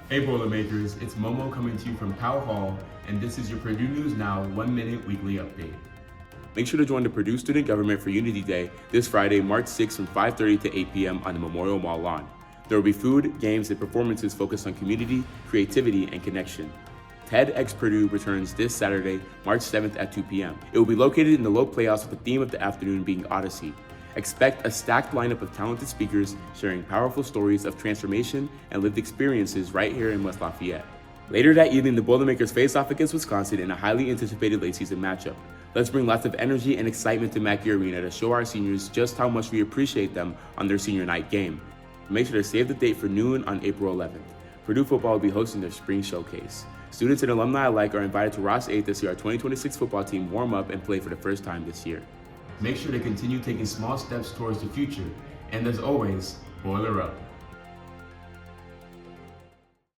Hey Boilermakers, it's Momo coming to you from Powell Hall, and this is your Purdue News Now 1-minute weekly update. Make sure to join the Purdue Student Government for Unity Day this Friday, March 6th from 5:30 to 8 p.m. on the Memorial Mall lawn. There will be food, games, and performances focused on community, creativity, and connection. TEDx Purdue returns this Saturday, March 7th at 2 p.m. It will be located in the Low Playhouse with the theme of the afternoon being Odyssey. Expect a stacked lineup of talented speakers sharing powerful stories of transformation and lived experiences right here in West Lafayette. Later that evening, the Boilermakers face off against Wisconsin in a highly anticipated late season matchup. Let's bring lots of energy and excitement to Mackey Arena to show our seniors just how much we appreciate them on their senior night game. Make sure to save the date for noon on April 11th. Purdue football will be hosting their spring showcase. Students and alumni alike are invited to Ross 8 to see our 2026 football team warm up and play for the first time this year. Make sure to continue taking small steps towards the future, and as always, boiler up.